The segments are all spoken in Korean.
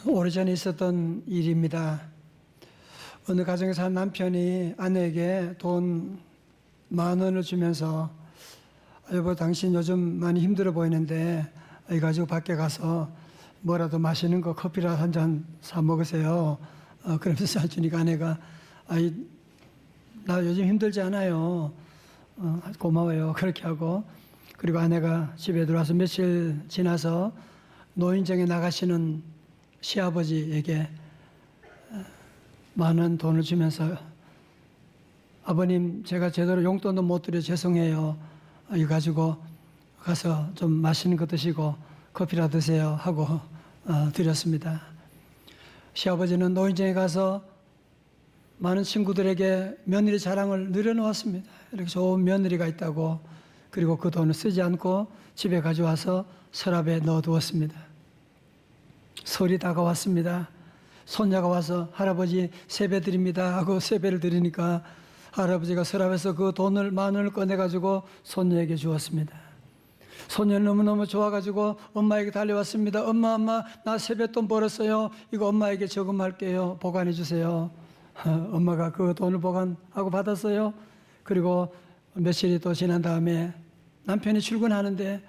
오래전에 있었던 일입니다. 어느 가정에서 한 남편이 아내에게 돈 10,000원을 주면서 여보 당신 요즘 많이 힘들어 보이는데 이 가지고 밖에 가서 뭐라도 마시는 거 커피라도 한 잔 사 먹으세요. 그러면서 사주니까 아내가 나 요즘 힘들지 않아요. 고마워요. 그렇게 하고 그리고 아내가 집에 들어와서 며칠 지나서 노인정에 나가시는 시아버지에게 많은 돈을 주면서 아버님 제가 제대로 용돈도 못 드려 죄송해요. 이거 가지고 가서 좀 맛있는 거 드시고 커피라 드세요 하고 드렸습니다. 시아버지는 노인정에 가서 많은 친구들에게 며느리 자랑을 늘어놓았습니다. 이렇게 좋은 며느리가 있다고. 그리고 그 돈을 쓰지 않고 집에 가져와서 서랍에 넣어두었습니다. 설이 다가왔습니다. 손녀가 와서 할아버지 세배 드립니다 하고 세배를 드리니까 할아버지가 서랍에서 그 돈을 10,000원을 꺼내가지고 손녀에게 주었습니다. 손녀는 너무너무 좋아가지고 엄마에게 달려왔습니다. 엄마 나 세뱃돈 벌었어요. 이거 엄마에게 저금할게요. 보관해 주세요. 엄마가 그 돈을 보관하고 받았어요. 그리고 며칠이 또 지난 다음에 남편이 출근하는데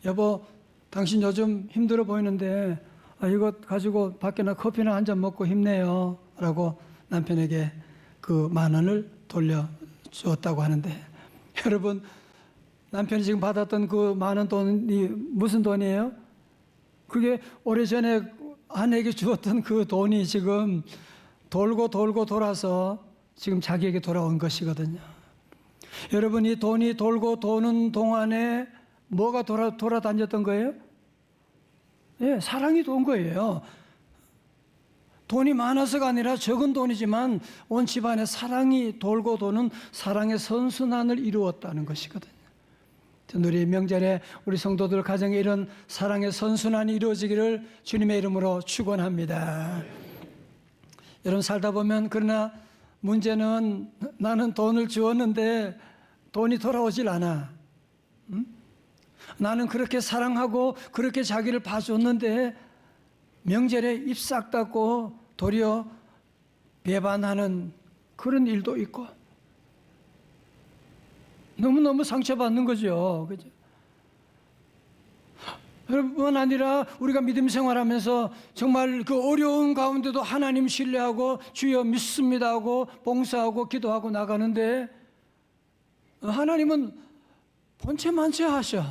여보 당신 요즘 힘들어 보이는데 이거 가지고 밖에 나 커피나 한 잔 먹고 힘내요 라고 남편에게 그 10,000원을 돌려주었다고 하는데 여러분 남편이 지금 받았던 그 많은 돈이 무슨 돈이에요? 그게 오래전에 아내에게 주었던 그 돈이 지금 돌고 돌아서 지금 자기에게 돌아온 것이거든요. 여러분 이 돈이 돌고 도는 동안에 뭐가 돌아다녔던 거예요? 예, 사랑이 돈 거예요. 돈이 많아서가 아니라 적은 돈이지만 온 집안에 사랑이 돌고 도는 사랑의 선순환을 이루었다는 것이거든요. 우리 명절에 우리 성도들 가정에 이런 사랑의 선순환이 이루어지기를 주님의 이름으로 축원합니다. 여러분 살다 보면 그러나 문제는 나는 돈을 주었는데 돈이 돌아오질 않아. 나는 그렇게 사랑하고 그렇게 자기를 봐줬는데 명절에 입 싹 닫고 도리어 배반하는 그런 일도 있고 너무너무 상처받는 거죠. 그죠? 뿐 아니라 우리가 믿음 생활하면서 정말 그 어려운 가운데도 하나님 신뢰하고 주여 믿습니다 하고 봉사하고 기도하고 나가는데 하나님은 본체만체 하셔.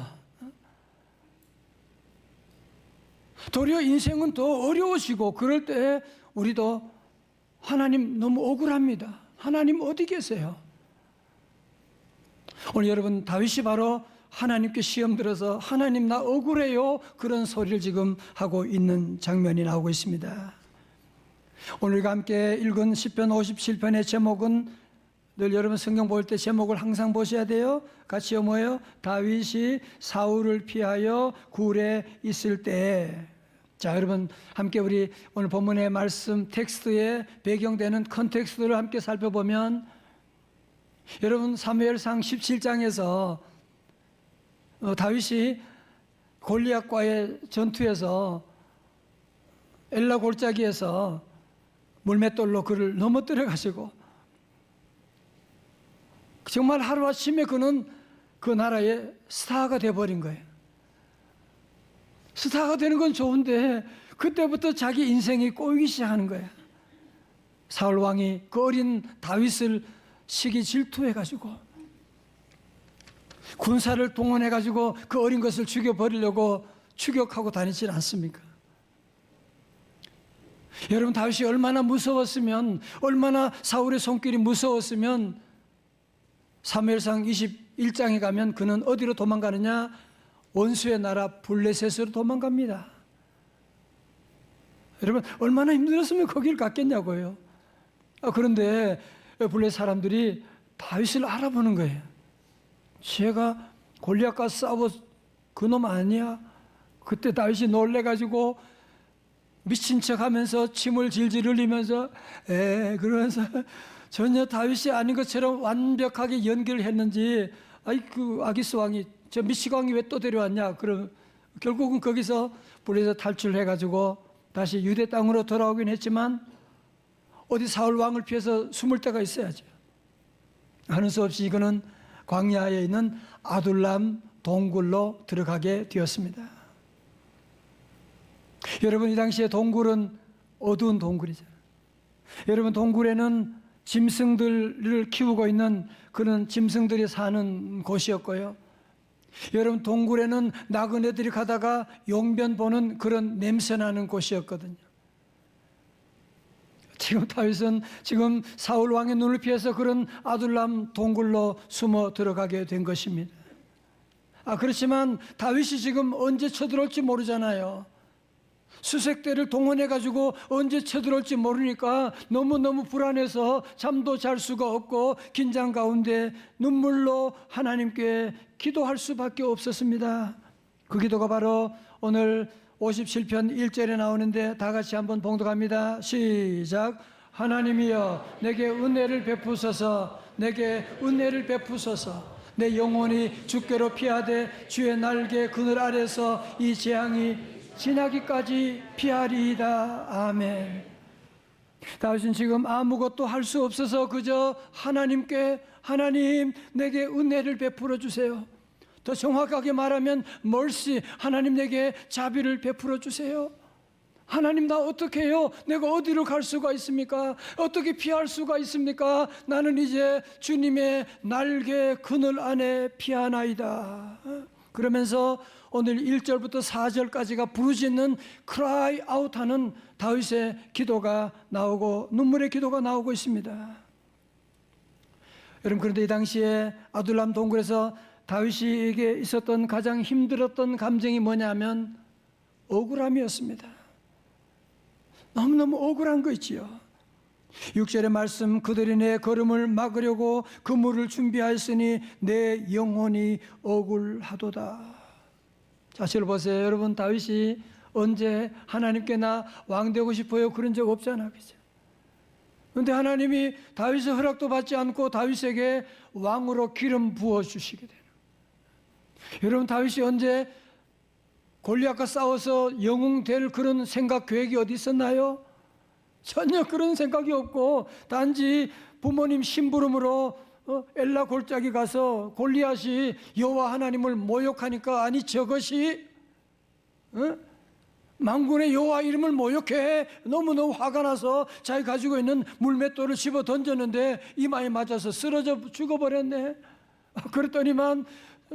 도리어 인생은 더 어려워지고 그럴 때 우리도 하나님 너무 억울합니다. 하나님 어디 계세요? 오늘 여러분 다윗이 바로 하나님께 시험 들어서 하나님 나 억울해요 그런 소리를 지금 하고 있는 장면이 나오고 있습니다. 오늘 우리가 함께 읽은 시편 57편의 제목은 늘 여러분 성경 볼 때 제목을 항상 보셔야 돼요. 같이요 뭐예요? 다윗이 사울을 피하여 굴에 있을 때. 자 여러분 함께 우리 오늘 본문의 말씀 텍스트에 배경되는 컨텍스트를 함께 살펴보면 여러분 사무엘상 17장에서 다윗이 골리앗과의 전투에서 엘라 골짜기에서 물맷돌로 그를 넘어뜨려 가시고 정말 하루아침에 그는 그 나라의 스타가 되어버린 거예요. 스타가 되는 건 좋은데 그때부터 자기 인생이 꼬이기 시작하는 거예요. 사울 왕이 그 어린 다윗을 시기 질투해가지고 군사를 동원해가지고 그 어린 것을 죽여버리려고 추격하고 다니질 않습니까? 여러분 다윗이 얼마나 무서웠으면 얼마나 사울의 손길이 무서웠으면 사무엘상 21장에 가면 그는 어디로 도망가느냐? 원수의 나라 블레셋으로 도망갑니다. 여러분 얼마나 힘들었으면 거길 갔겠냐고요. 그런데 블레셋 사람들이 다윗을 알아보는 거예요. 제가 골리앗과 싸워 그놈 아니야? 그때 다윗이 놀래가지고 미친 척하면서 침을 질질 흘리면서 그러면서 전혀 다윗이 아닌 것처럼 완벽하게 연기를 했는지 그 아기스 왕이 저 미시광이 왜 또 데려왔냐? 그럼 결국은 거기서 블레셋 탈출해가지고 다시 유대 땅으로 돌아오긴 했지만 어디 사울 왕을 피해서 숨을 데가 있어야죠. 하는 수 없이 이거는 광야에 있는 아둘람 동굴로 들어가게 되었습니다. 여러분, 이 당시에 동굴은 어두운 동굴이잖아요. 여러분, 동굴에는 짐승들을 키우고 있는 그런 짐승들이 사는 곳이었고요. 여러분, 동굴에는 나그네들이 가다가 용변 보는 그런 냄새나는 곳이었거든요. 지금 다윗은 지금 사울 왕의 눈을 피해서 그런 아둘람 동굴로 숨어 들어가게 된 것입니다. 그렇지만 다윗이 지금 언제 쳐들어올지 모르잖아요. 수색대를 동원해가지고 언제 쳐들어올지 모르니까 너무너무 불안해서 잠도 잘 수가 없고 긴장 가운데 눈물로 하나님께 기도할 수밖에 없었습니다. 그 기도가 바로 오늘 57편 1절에 나오는데 다 같이 한번 봉독합니다. 시작. 하나님이여 내게 은혜를 베푸소서, 내게 은혜를 베푸소서. 내 영혼이 주께로 피하되 주의 날개 그늘 아래서 이 재앙이 지나기까지 피하리이다. 아멘. 다윗은 지금 아무것도 할 수 없어서 그저 하나님께, 하나님 내게 은혜를 베풀어 주세요. 더 정확하게 말하면 mercy, 하나님 내게 자비를 베풀어 주세요. 하나님 나 어떻게 해요? 내가 어디로 갈 수가 있습니까? 어떻게 피할 수가 있습니까? 나는 이제 주님의 날개 그늘 안에 피하나이다. 그러면서 오늘 1절부터 4절까지가 부르짖는 cry out 하는 다윗의 기도가 나오고 눈물의 기도가 나오고 있습니다. 여러분, 그런데 이 당시에 아둘람 동굴에서 다윗에게 있었던 가장 힘들었던 감정이 뭐냐면 억울함이었습니다. 너무너무 억울한 거 있지요. 6절의 말씀, 그들이 내 걸음을 막으려고 그물을 준비하였으니 내 영혼이 억울하도다. 자신을 보세요. 여러분, 다윗이 언제 하나님께 나 왕 되고 싶어요? 그런 적 없잖아, 그죠? 그런데 하나님이 다윗의 허락도 받지 않고 다윗에게 왕으로 기름 부어주시게 되는. 여러분, 다윗이 언제 골리앗과 싸워서 영웅 될 그런 생각, 계획이 어디 있었나요? 전혀 그런 생각이 없고 단지 부모님 심부름으로 엘라 골짜기 가서 골리앗이 여호와 하나님을 모욕하니까 아니 저것이 만군의 여호와 이름을 모욕해 너무너무 화가 나서 자기 가지고 있는 물맷돌을 집어 던졌는데 이마에 맞아서 쓰러져 죽어버렸네. 그랬더니만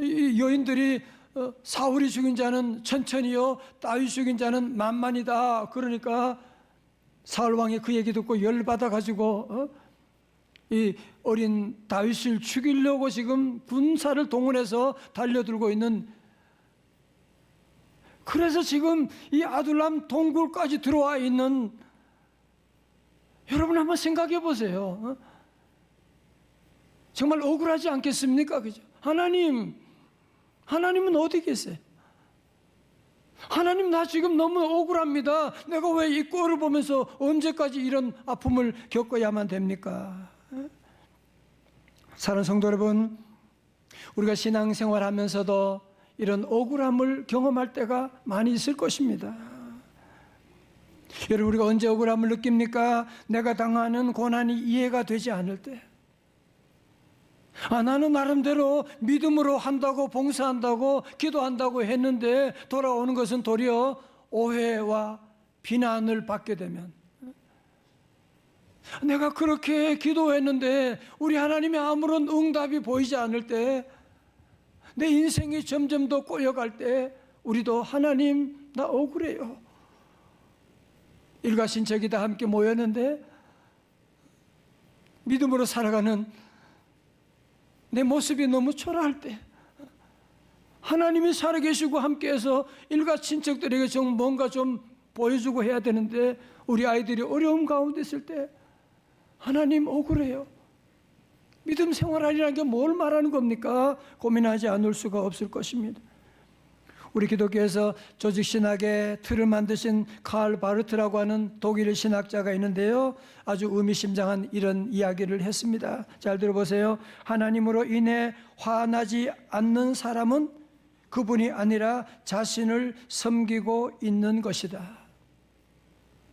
이 여인들이 사울이 죽인 자는 천천히요 다윗 죽인 자는 만만이다. 그러니까 사울 왕이 그 얘기 듣고 열받아 가지고 이 어린 다윗을 죽이려고 지금 군사를 동원해서 달려들고 있는, 그래서 지금 이 아둘람 동굴까지 들어와 있는, 여러분 한번 생각해 보세요. 정말 억울하지 않겠습니까? 그죠? 하나님은 어디 계세요? 하나님 나 지금 너무 억울합니다. 내가 왜 이 꼴을 보면서 언제까지 이런 아픔을 겪어야만 됩니까? 사랑하는 성도 여러분, 우리가 신앙생활 하면서도 이런 억울함을 경험할 때가 많이 있을 것입니다. 여러분, 우리가 언제 억울함을 느낍니까? 내가 당하는 고난이 이해가 되지 않을 때. 나는 나름대로 믿음으로 한다고 봉사한다고 기도한다고 했는데 돌아오는 것은 도리어 오해와 비난을 받게 되면, 내가 그렇게 기도했는데 우리 하나님의 아무런 응답이 보이지 않을 때, 내 인생이 점점 더 꼬여갈 때 우리도 하나님 나 억울해요. 일가신척이 다 함께 모였는데 믿음으로 살아가는 내 모습이 너무 초라할 때, 하나님이 살아계시고 함께해서 일가친척들에게 좀 뭔가 좀 보여주고 해야 되는데 우리 아이들이 어려움 가운데 있을 때 하나님 억울해요. 믿음 생활하리라는 게 뭘 말하는 겁니까? 고민하지 않을 수가 없을 것입니다. 우리 기독교에서 조직신학의 틀을 만드신 칼 바르트라고 하는 독일 신학자가 있는데요, 아주 의미심장한 이런 이야기를 했습니다. 잘 들어보세요. 하나님으로 인해 화나지 않는 사람은 그분이 아니라 자신을 섬기고 있는 것이다.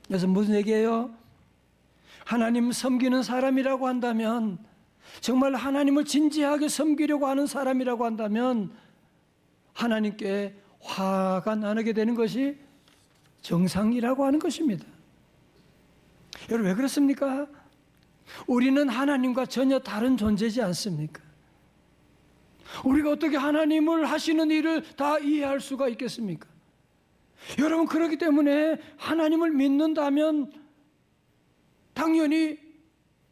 그래서 무슨 얘기예요? 하나님 섬기는 사람이라고 한다면, 정말 하나님을 진지하게 섬기려고 하는 사람이라고 한다면 하나님께 화가 나게 되는 것이 정상이라고 하는 것입니다. 여러분, 왜 그렇습니까? 우리는 하나님과 전혀 다른 존재지 않습니까? 우리가 어떻게 하나님을 하시는 일을 다 이해할 수가 있겠습니까? 여러분, 그렇기 때문에 하나님을 믿는다면 당연히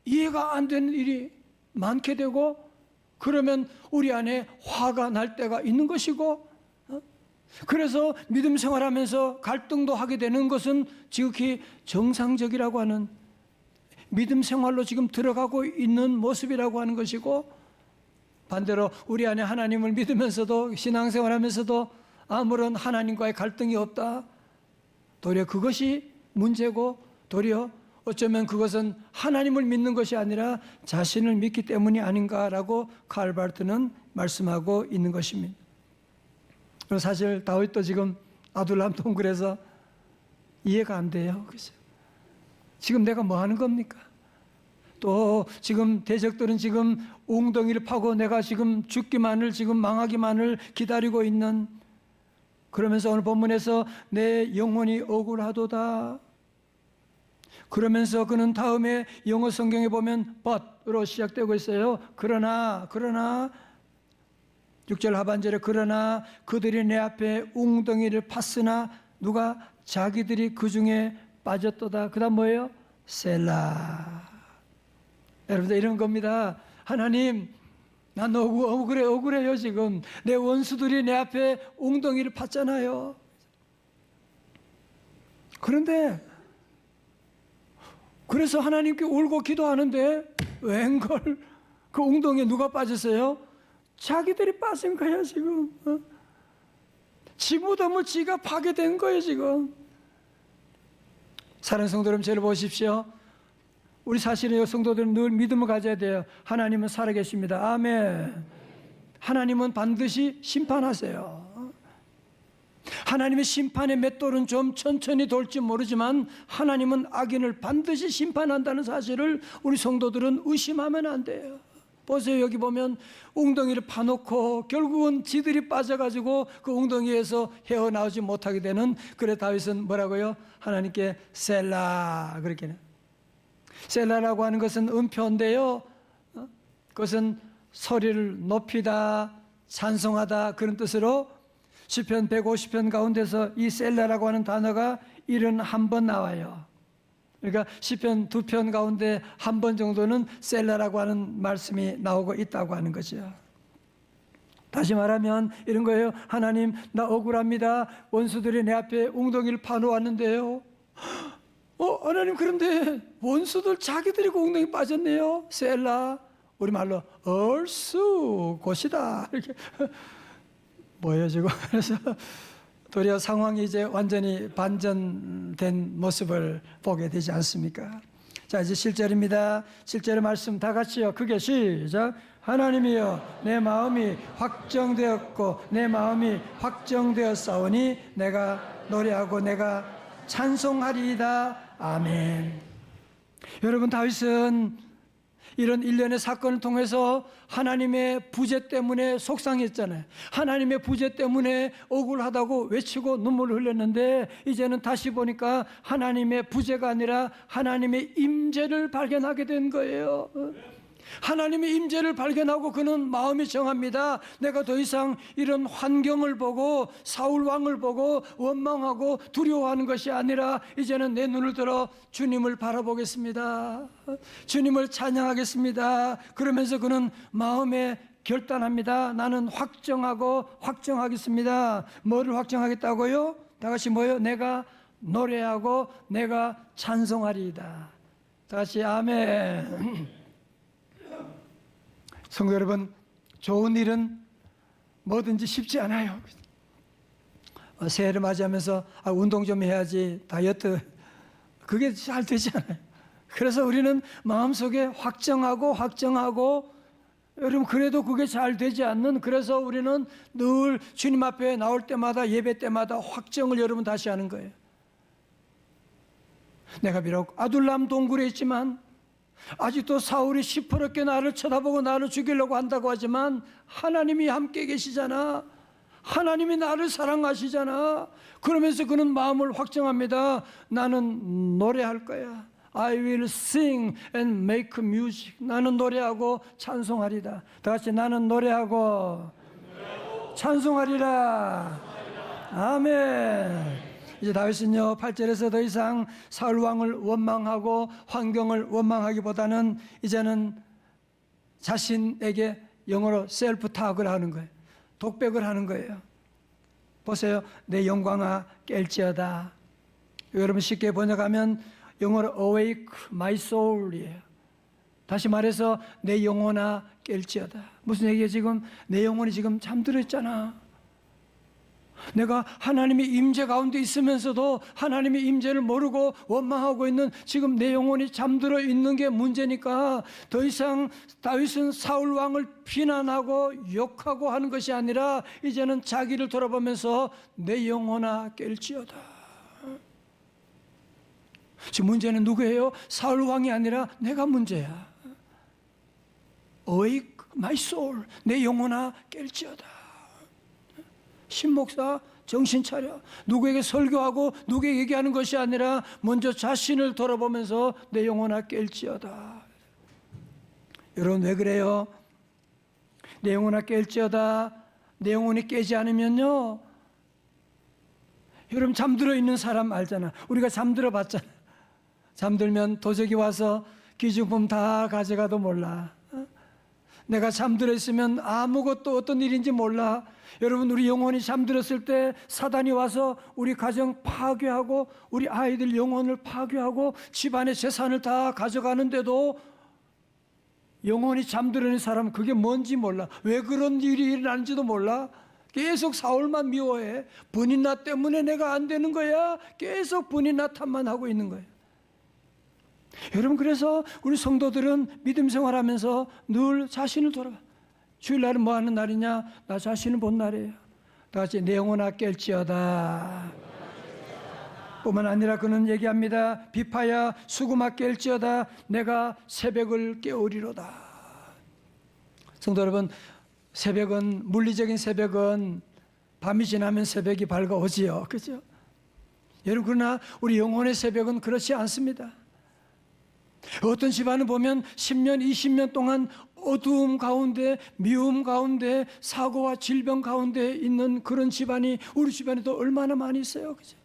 이해가 안 되는 일이 많게 되고, 그러면 우리 안에 화가 날 때가 있는 것이고, 그래서 믿음 생활하면서 갈등도 하게 되는 것은 지극히 정상적이라고 하는, 믿음 생활로 지금 들어가고 있는 모습이라고 하는 것이고, 반대로 우리 안에 하나님을 믿으면서도 신앙생활하면서도 아무런 하나님과의 갈등이 없다, 도리어 그것이 문제고, 도리어 어쩌면 그것은 하나님을 믿는 것이 아니라 자신을 믿기 때문이 아닌가라고 칼바르트는 말씀하고 있는 것입니다. 사실 다윗도 지금 아둘람 동굴에서 이해가 안 돼요. 그죠? 지금 내가 뭐 하는 겁니까? 또 지금 대적들은 지금 웅덩이를 파고 내가 지금 죽기만을, 지금 망하기만을 기다리고 있는, 그러면서 오늘 본문에서 내 영혼이 억울하도다, 그러면서 그는 다음에 영어 성경에 보면 but으로 시작되고 있어요. 그러나 6절 하반절에 그러나 그들이 내 앞에 웅덩이를 팠으나 누가 자기들이 그 중에 빠졌도다. 그 다음 뭐예요? 셀라. 여러분들 이런 겁니다. 하나님, 난 억울해요. 지금 내 원수들이 내 앞에 웅덩이를 팠잖아요. 그래서 하나님께 울고 기도하는데 웬걸 그 웅덩이에 누가 빠졌어요? 자기들이 빠진 거야 지금. 지 무덤을 지가 파게 된 거예요 지금. 사랑하는 성도 여러분, 저를 보십시오. 우리 사실은 성도들은 늘 믿음을 가져야 돼요. 하나님은 살아계십니다. 아멘. 하나님은 반드시 심판하세요. 하나님의 심판의 맷돌은 좀 천천히 돌지 모르지만 하나님은 악인을 반드시 심판한다는 사실을 우리 성도들은 의심하면 안 돼요. 보세요. 여기 보면 웅덩이를 파놓고 결국은 지들이 빠져가지고 그 웅덩이에서 헤어나오지 못하게 되는, 그래 다윗은 뭐라고요? 하나님께 셀라, 그렇게. 셀라라고 하는 것은 음표인데요, 그것은 소리를 높이다, 찬송하다, 그런 뜻으로 시편 150편 가운데서 이 셀라라고 하는 단어가 71번 나와요. 그러니까 시편 2편 가운데 한 번 정도는 셀라라고 하는 말씀이 나오고 있다고 하는 거죠. 다시 말하면 이런 거예요. 하나님, 나 억울합니다. 원수들이 내 앞에 웅덩이를 파놓았는데요. 하나님, 그런데 원수들 자기들이 그 웅덩이 빠졌네요. 셀라, 우리말로 얼쑤 곳이다, 이렇게. 뭐예요 지금? 그래서 도리어 상황이 이제 완전히 반전된 모습을 보게 되지 않습니까? 자, 이제 7절입니다. 7절의 말씀 다 같이요. 크게 시작. 하나님이여, 내 마음이 확정되었고 내 마음이 확정되었사오니 내가 노래하고 내가 찬송하리이다. 아멘. 여러분, 다윗은 이런 일련의 사건을 통해서 하나님의 부재 때문에 속상했잖아요. 하나님의 부재 때문에 억울하다고 외치고 눈물을 흘렸는데, 이제는 다시 보니까 하나님의 부재가 아니라 하나님의 임재를 발견하게 된 거예요. 하나님의 임재를 발견하고 그는 마음이 정합니다. 내가 더 이상 이런 환경을 보고 사울 왕을 보고 원망하고 두려워하는 것이 아니라 이제는 내 눈을 들어 주님을 바라보겠습니다. 주님을 찬양하겠습니다. 그러면서 그는 마음에 결단합니다. 나는 확정하겠습니다. 뭐를 확정하겠다고요? 다 같이 뭐요? 내가 노래하고 내가 찬송하리이다. 다 같이 아멘. 성도 여러분, 좋은 일은 뭐든지 쉽지 않아요. 새해를 맞이하면서 운동 좀 해야지, 다이어트, 그게 잘 되지 않아요. 그래서 우리는 마음속에 확정하고 여러분, 그래도 그게 잘 되지 않는, 그래서 우리는 늘 주님 앞에 나올 때마다, 예배 때마다 확정을 여러분 다시 하는 거예요. 내가 비록 아둘람 동굴에 있지만 아직도 사울이 시퍼렇게 나를 쳐다보고 나를 죽이려고 한다고 하지만 하나님이 함께 계시잖아. 하나님이 나를 사랑하시잖아. 그러면서 그는 마음을 확정합니다. 나는 노래할 거야. I will sing and make music. 나는 노래하고 찬송하리다. 다 같이 나는 노래하고 찬송하리라. 아멘. 이제 다윗은요 8절에서 더 이상 사울 왕을 원망하고 환경을 원망하기보다는 이제는 자신에게 영어로 셀프 타악을 하는 거예요. 독백을 하는 거예요. 보세요. 내 영광아 깰지어다. 여러분 쉽게 번역하면 영어로 awake my soul이에요. 다시 말해서 내 영혼아 깰지어다. 무슨 얘기예요? 지금 내 영혼이 지금 잠들어 있잖아. 내가 하나님의 임재 가운데 있으면서도 하나님의 임재를 모르고 원망하고 있는 지금 내 영혼이 잠들어 있는 게 문제니까 더 이상 다윗은 사울 왕을 비난하고 욕하고 하는 것이 아니라 이제는 자기를 돌아보면서 내 영혼아 깰지어다. 지금 문제는 누구예요? 사울 왕이 아니라 내가 문제야. Awake my soul. 내 영혼아 깰지어다. 신목사 정신 차려. 누구에게 설교하고 누구에게 얘기하는 것이 아니라 먼저 자신을 돌아보면서 내 영혼아 깰지어다. 여러분 왜 그래요? 내 영혼아 깰지어다. 내 영혼이 깨지 않으면요, 여러분 잠들어 있는 사람 알잖아. 우리가 잠들어 봤잖아. 잠들면 도적이 와서 기중품 다 가져가도 몰라. 내가 잠들어 있으면 아무것도 어떤 일인지 몰라. 여러분 우리 영혼이 잠들었을 때 사단이 와서 우리 가정 파괴하고 우리 아이들 영혼을 파괴하고 집안의 재산을 다 가져가는데도 영혼이 잠들어 있는 사람은 그게 뭔지 몰라. 왜 그런 일이 일어나는지도 몰라. 계속 사울만 미워해. 분인나 때문에 내가 안 되는 거야. 계속 분인나 탓만 하고 있는 거예요. 여러분 그래서 우리 성도들은 믿음 생활하면서 늘 자신을 돌아봐. 주일날은 뭐 하는 날이냐? 나 자신을 본 날이에요. 다 같이 내 영혼아 깰지어다. 뿐만 아니라 그는 얘기합니다. 비파야 수구마 깰지어다. 내가 새벽을 깨우리로다. 성도 여러분, 새벽은, 물리적인 새벽은 밤이 지나면 새벽이 밝아오지요. 그죠? 여러분 그러나 우리 영혼의 새벽은 그렇지 않습니다. 어떤 집안을 보면 10년, 20년 동안 어두움 가운데, 미움 가운데, 사고와 질병 가운데 있는 그런 집안이 우리 집안에도 얼마나 많이 있어요. 그죠?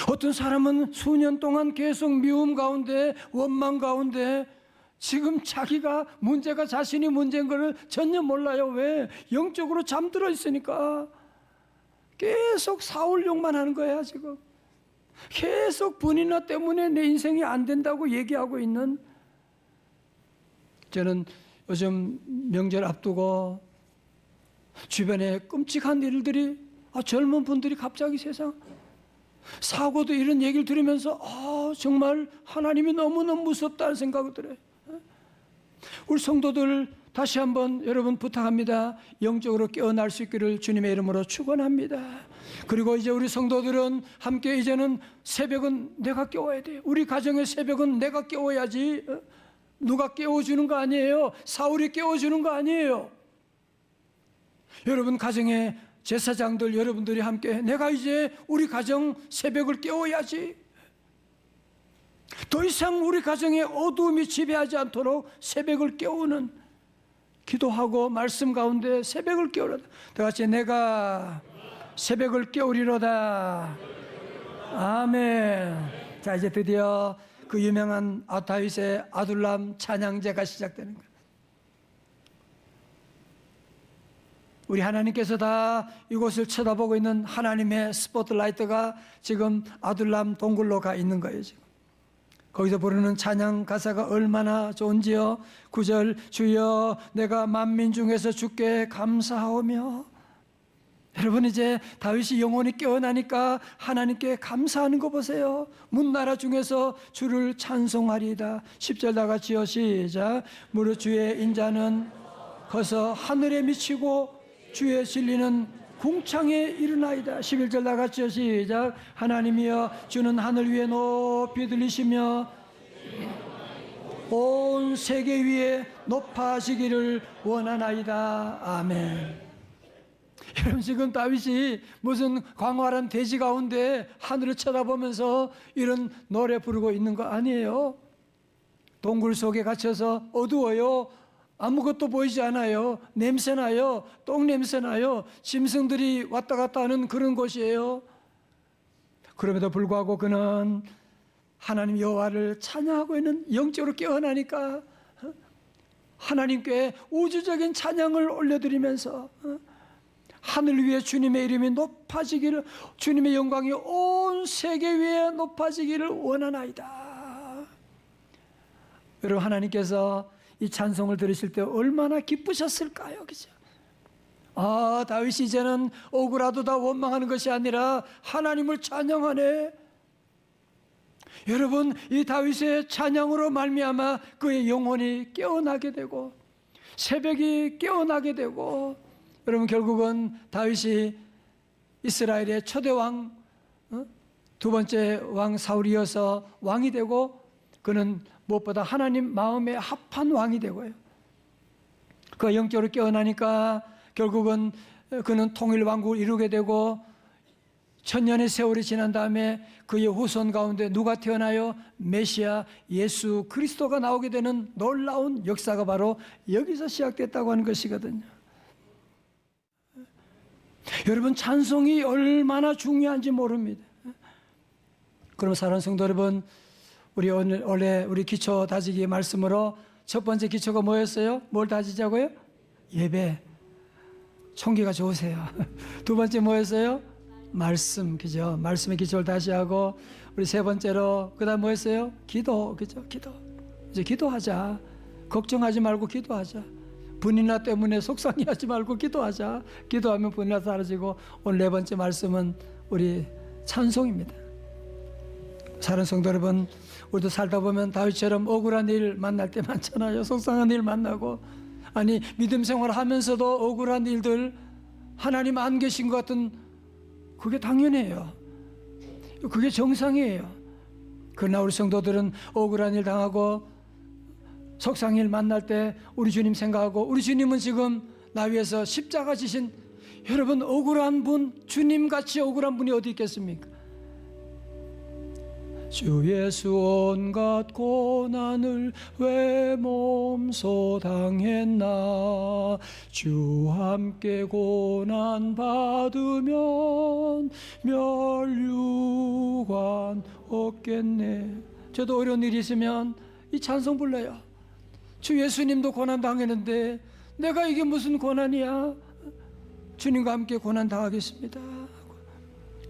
어떤 사람은 수년 동안 계속 미움 가운데, 원망 가운데, 지금 자기가 문제가 자신이 문제인 걸 전혀 몰라요. 왜? 영적으로 잠들어 있으니까. 계속 사울욕만 하는 거야, 지금. 계속 분이나 때문에 내 인생이 안 된다고 얘기하고 있는. 저는 요즘 명절 앞두고 주변에 끔찍한 일들이, 젊은 분들이 갑자기 세상 사고도 이런 얘기를 들으면서 정말 하나님이 너무너무 무섭다는 생각이 들어요. 우리 성도들 다시 한번 여러분 부탁합니다. 영적으로 깨어날 수 있기를 주님의 이름으로 축원합니다. 그리고 이제 우리 성도들은 함께 이제는 새벽은 내가 깨워야 돼요. 우리 가정의 새벽은 내가 깨워야지. 누가 깨워주는 거 아니에요. 사울이 깨워주는 거 아니에요. 여러분 가정의 제사장들 여러분들이 함께 내가 이제 우리 가정 새벽을 깨워야지. 더 이상 우리 가정에 어두움이 지배하지 않도록 새벽을 깨우는, 기도하고 말씀 가운데 새벽을 깨우리로다. 다 같이 내가 새벽을 깨우리로다. 아멘. 자, 이제 드디어 그 유명한 다윗의 아둘람 찬양제가 시작되는 거예요. 우리 하나님께서 다 이곳을 쳐다보고 있는 하나님의 스포트라이트가 지금 아둘람 동굴로 가 있는 거예요. 지금 거기서 부르는 찬양 가사가 얼마나 좋은지요. 9절 주여 내가 만민 중에서 주께 감사하오며. 여러분 이제 다윗이 영혼이 깨어나니까 하나님께 감사하는 거 보세요. 문나라 중에서 주를 찬송하리이다. 10절 다 같이요. 시작. 무릇 주의 인자는 커서 하늘에 미치고 주의 진리는 궁창에 이르나이다. 11절 다 같이요. 시작. 하나님이여 주는 하늘 위에 높이 들리시며 온 세계 위에 높아지기를 원하나이다. 아멘. 여러분, 지금 다윗이 무슨 광활한 대지 가운데 하늘을 쳐다보면서 이런 노래 부르고 있는 거 아니에요. 동굴 속에 갇혀서 어두워요. 아무것도 보이지 않아요. 냄새나요. 똥 냄새나요. 짐승들이 왔다 갔다 하는 그런 곳이에요. 그럼에도 불구하고 그는 하나님 여호와를 찬양하고 있는, 영적으로 깨어나니까 하나님께 우주적인 찬양을 올려드리면서 하늘 위에 주님의 이름이 높아지기를, 주님의 영광이 온 세계 위에 높아지기를 원하나이다. 여러분, 하나님께서 이 찬송을 들으실 때 얼마나 기쁘셨을까요? 그죠? 아, 다윗이 이제는 억울하도다 원망하는 것이 아니라 하나님을 찬양하네. 여러분, 이 다윗의 찬양으로 말미암아 그의 영혼이 깨어나게 되고 새벽이 깨어나게 되고, 여러분, 결국은 다윗이 이스라엘의 초대 왕, 두 번째 왕 사울이어서 왕이 되고, 그는 무엇보다 하나님 마음에 합한 왕이 되고요. 그 영적으로 깨어나니까 결국은 그는 통일 왕국을 이루게 되고, 천년의 세월이 지난 다음에 그의 후손 가운데 누가 태어나요? 메시아 예수 그리스도가 나오게 되는 놀라운 역사가 바로 여기서 시작됐다고 하는 것이거든요. 여러분, 찬송이 얼마나 중요한지 모릅니다. 그럼 사랑하는 성도 여러분, 우리 오늘 원래 우리 기초 다지기 말씀으로 첫 번째 기초가 뭐였어요? 뭘 다지자고요? 예배. 총기가 좋으세요. 두 번째 뭐였어요? 말씀. 그죠? 말씀의 기초를 다시 하고, 우리 세 번째로 그다음 뭐였어요? 기도. 그죠? 기도. 이제 기도하자. 걱정하지 말고 기도하자. 분이나 때문에 속상해하지 말고 기도하자. 기도하면 분이나 사라지고, 오늘 네 번째 말씀은 우리 찬송입니다. 사랑하는 성도 여러분, 우리도 살다 보면 다윗처럼 억울한 일 만날 때 많잖아요. 속상한 일 만나고, 아니 믿음 생활하면서도 억울한 일들, 하나님 안 계신 것 같은, 그게 당연해요. 그게 정상이에요. 그러나 우리 성도들은 억울한 일 당하고 속상한 일 만날 때 우리 주님 생각하고, 우리 주님은 지금 나 위해서 십자가 지신, 여러분, 억울한 분, 주님같이 억울한 분이 어디 있겠습니까? 주 예수 온갖 고난을 왜 몸소 당했나, 주 함께 고난 받으면 멸류관 없겠네. 저도 어려운 일이 있으면 이 찬송 불러요. 주 예수님도 고난 당했는데 내가 이게 무슨 고난이야? 주님과 함께 고난 당하겠습니다.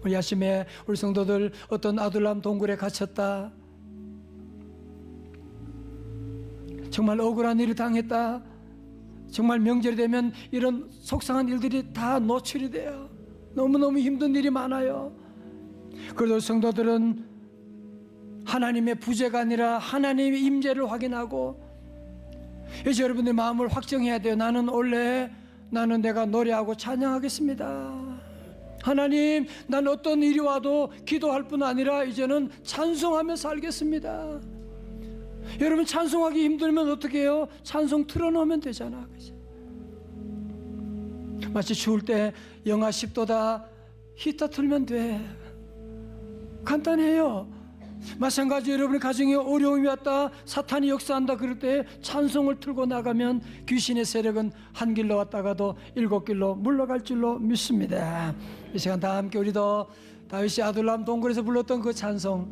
우리 아침에 우리 성도들 어떤 아둘람 동굴에 갇혔다, 정말 억울한 일을 당했다, 정말 명절이 되면 이런 속상한 일들이 다 노출이 돼요. 너무너무 힘든 일이 많아요. 그래도 성도들은 하나님의 부재가 아니라 하나님의 임재를 확인하고, 이제 여러분의 마음을 확정해야 돼요. 나는 내가 노래하고 찬양하겠습니다. 하나님, 난 어떤 일이 와도 기도할 뿐 아니라 이제는 찬송하며 살겠습니다. 여러분, 찬송하기 힘들면 어떻게 해요? 찬송 틀어놓으면 되잖아. 그치? 마치 추울 때 영하 10도다, 히터 틀면 돼. 간단해요. 마찬가지로 여러분의 가정에 어려움이 왔다, 사탄이 역사한다 그럴 때 찬송을 틀고 나가면 귀신의 세력은 한 길로 왔다가도 7길로 물러갈 줄로 믿습니다. 이 시간 다 함께 우리도 다윗이 아둘람 동굴에서 불렀던 그 찬송,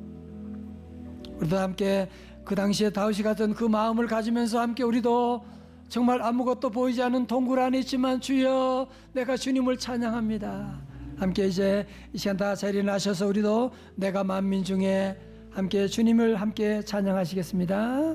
우리도 함께 그 당시에 다윗이 같은 그 마음을 가지면서 함께 우리도 정말 아무것도 보이지 않는 동굴 안에 있지만 주여 내가 주님을 찬양합니다. 함께 이제 이 시간 다 자리에 나셔서 우리도 내가 만민 중에 함께 주님을 함께 찬양하시겠습니다.